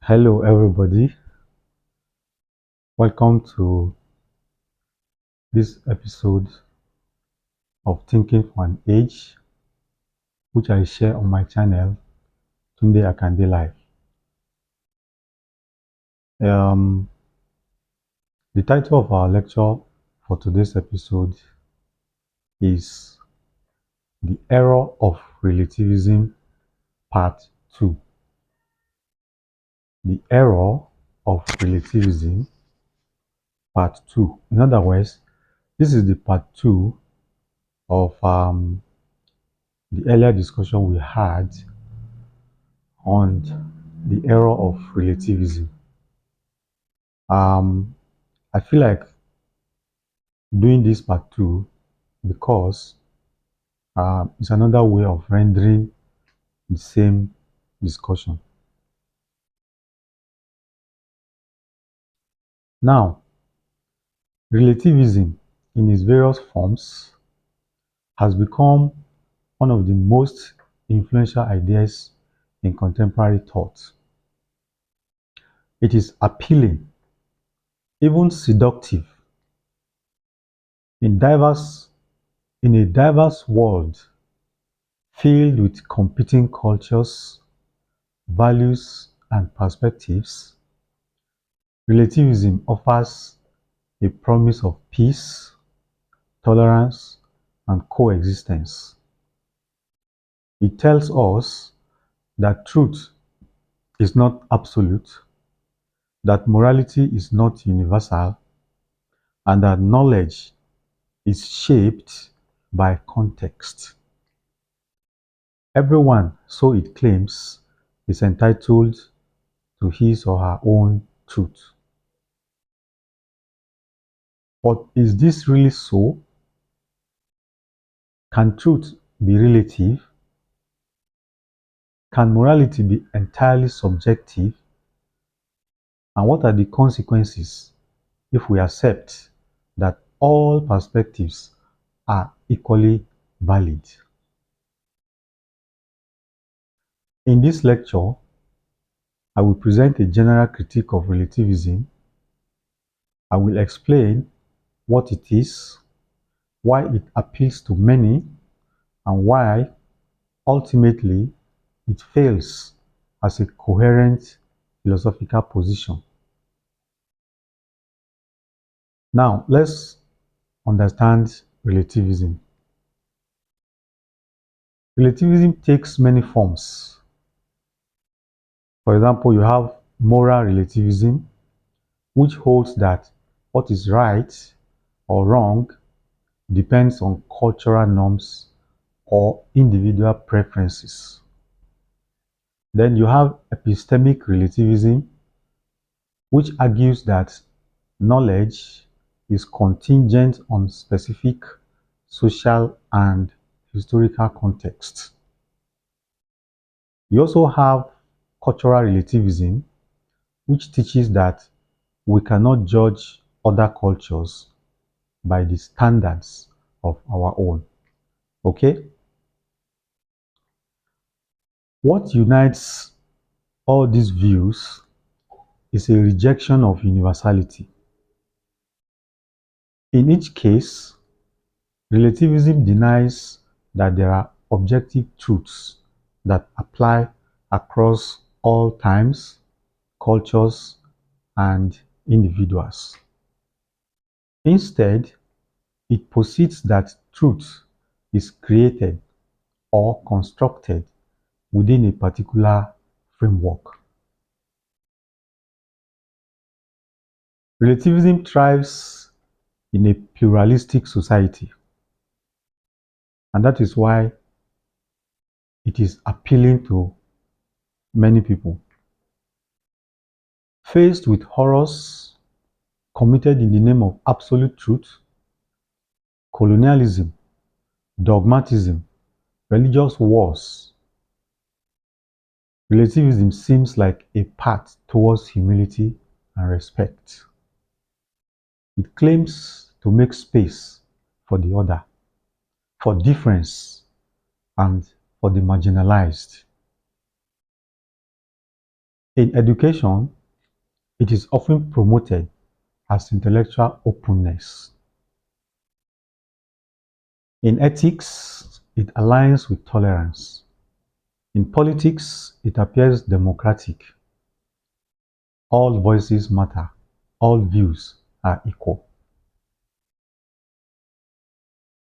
Hello, everybody. Welcome to this episode of Thinking for an Age, which I share on my channel, Tunde Akande Life. Um, the title of our lecture for today's episode is The Error of Relativism, Part 2. The Error of Relativism, Part 2. In other words, this is the Part 2 of the earlier discussion we had on the error of relativism. I feel like doing this part two because it's another way of rendering the same discussion. Now, relativism in its various forms has become one of the most influential ideas in contemporary thought. It is appealing, even seductive, in diverse in a diverse world filled with competing cultures, values, and perspectives. Relativism offers a promise of peace, tolerance, and coexistence. It tells us that truth is not absolute, that morality is not universal, and that knowledge is shaped by context. Everyone, so it claims, is entitled to his or her own truth. But is this really so? Can truth be relative? Can morality be entirely subjective? And what are the consequences if we accept that all perspectives are equally valid? In this lecture, I will present a general critique of relativism. I will explain what it is, why it appeals to many, and why ultimately it fails as a coherent philosophical position. Now, let's understand relativism. Relativism takes many forms. For example, you have moral relativism, which holds that what is right or wrong depends on cultural norms or individual preferences. Then you have epistemic relativism, which argues that knowledge is contingent on specific social and historical contexts. You also have cultural relativism, which teaches that we cannot judge other cultures by the standards of our own. Okay? What unites all these views is a rejection of universality. In each case, relativism denies that there are objective truths that apply across all times, cultures, and individuals. Instead, it posits that truth is created or constructed within a particular framework. Relativism thrives in a pluralistic society, and that is why it is appealing to many people. Faced with horrors committed in the name of absolute truth, colonialism, dogmatism, religious wars, relativism seems like a path towards humility and respect. It claims to make space for the other, for difference, and for the marginalized. In education, it is often promoted as intellectual openness. In ethics, it aligns with tolerance. In politics, it appears democratic. All voices matter. All views are equal.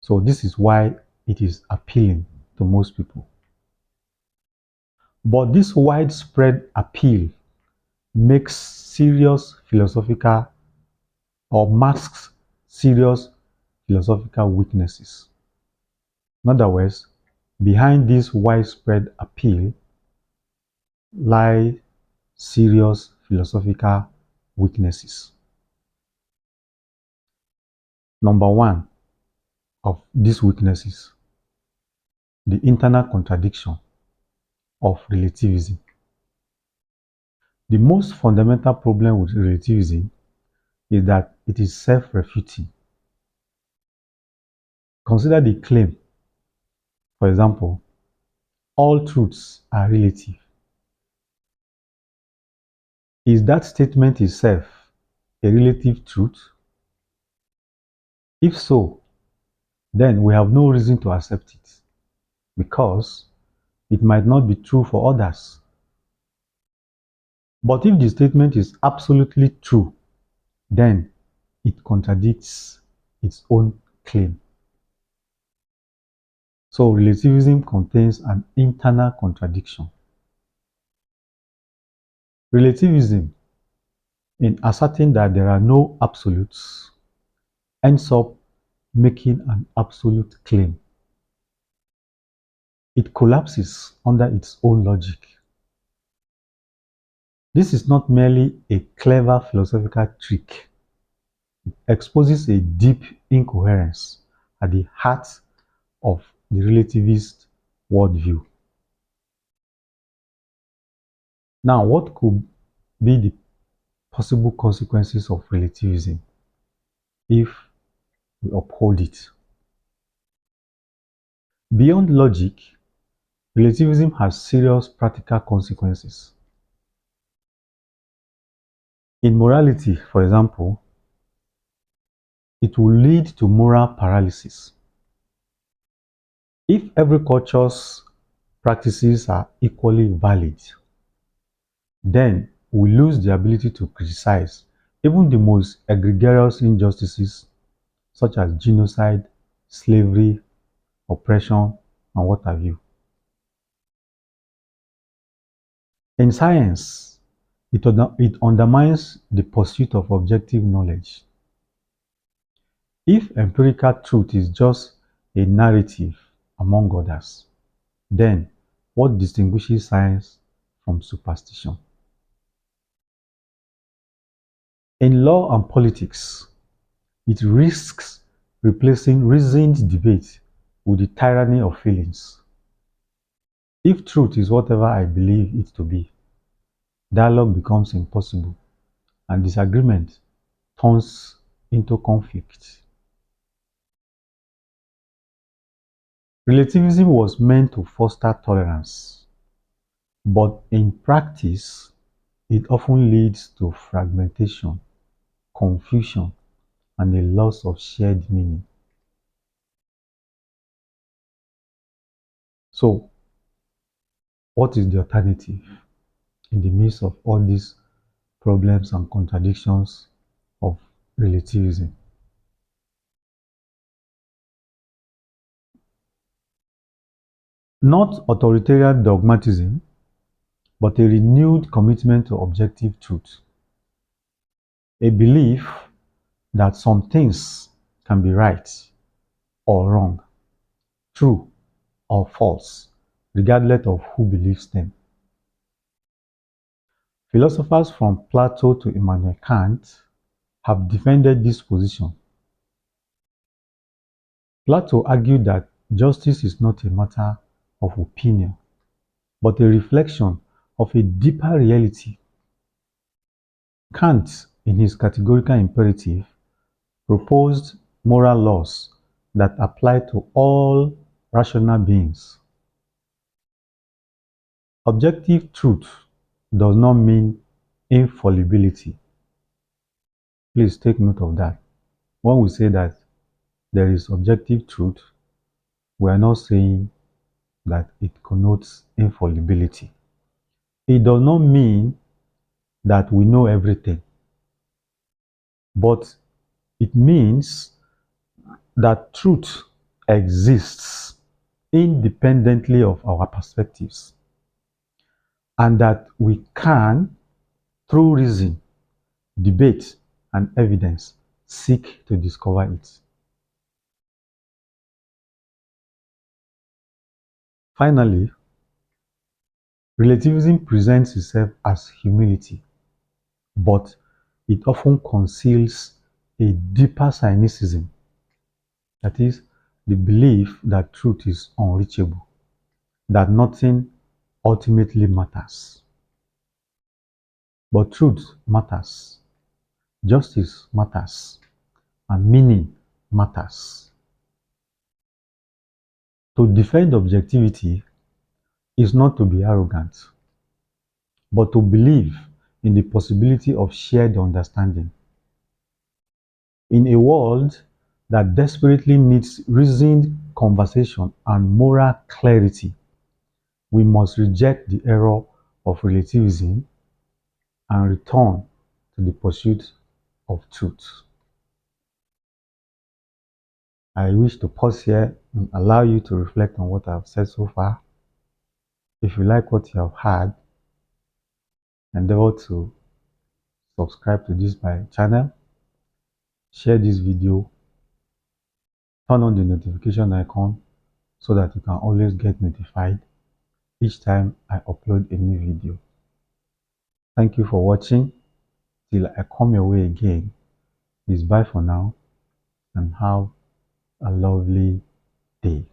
So this is why it is appealing to most people. But this widespread appeal makes serious philosophical or masks serious philosophical weaknesses. In other words, behind this widespread appeal lie serious philosophical weaknesses. Number one of these weaknesses, the internal contradiction of relativism. The most fundamental problem with relativism is that it is self-refuting. Consider the claim, for example, all truths are relative. Is that statement itself a relative truth? If so, then we have no reason to accept it because it might not be true for others. But if the statement is absolutely true, then it contradicts its own claim. So relativism contains an internal contradiction. Relativism, in asserting that there are no absolutes, ends up making an absolute claim. It collapses under its own logic. This is not merely a clever philosophical trick. It exposes a deep incoherence at the heart of the relativist worldview. Now, what could be the possible consequences of relativism if we uphold it? Beyond logic, relativism has serious practical consequences. In morality, for example, it will lead to moral paralysis. If every culture's practices are equally valid, then we lose the ability to criticize even the most egregious injustices such as genocide, slavery, oppression, and what have you. In science, it undermines the pursuit of objective knowledge. If empirical truth is just a narrative among others, then what distinguishes science from superstition? In law and politics, it risks replacing reasoned debate with the tyranny of feelings. If truth is whatever I believe it to be, dialogue becomes impossible and disagreement turns into conflict. Relativism was meant to foster tolerance, but in practice, it often leads to fragmentation, confusion, and a loss of shared meaning. So, what is the alternative in the midst of all these problems and contradictions of relativism? Not authoritarian dogmatism, but a renewed commitment to objective truth. A belief that some things can be right or wrong, true or false, regardless of who believes them. Philosophers from Plato to Immanuel Kant have defended this position. Plato argued that justice is not a matter of opinion, but a reflection of a deeper reality. Kant, in his categorical imperative, proposed moral laws that apply to all rational beings. Objective truth does not mean infallibility. Please take note of that. When we say that there is objective truth, we are not saying that it connotes infallibility. It does not mean that we know everything, but it means that truth exists independently of our perspectives and that we can, through reason, debate, and evidence, seek to discover it. Finally, relativism presents itself as humility, but it often conceals a deeper cynicism, that is, the belief that truth is unreachable, that nothing ultimately matters. But truth matters, justice matters, and meaning matters. To defend objectivity is not to be arrogant, but to believe in the possibility of shared understanding. In a world that desperately needs reasoned conversation and moral clarity, we must reject the error of relativism and return to the pursuit of truth. I wish to pause here and allow you to reflect on what I've said so far. If you like what you have heard, endeavor to subscribe to this my channel, share this video, turn on the notification icon so that you can always get notified each time I upload a new video. Thank you for watching. Till I come your way again, it's bye for now and have a lovely day.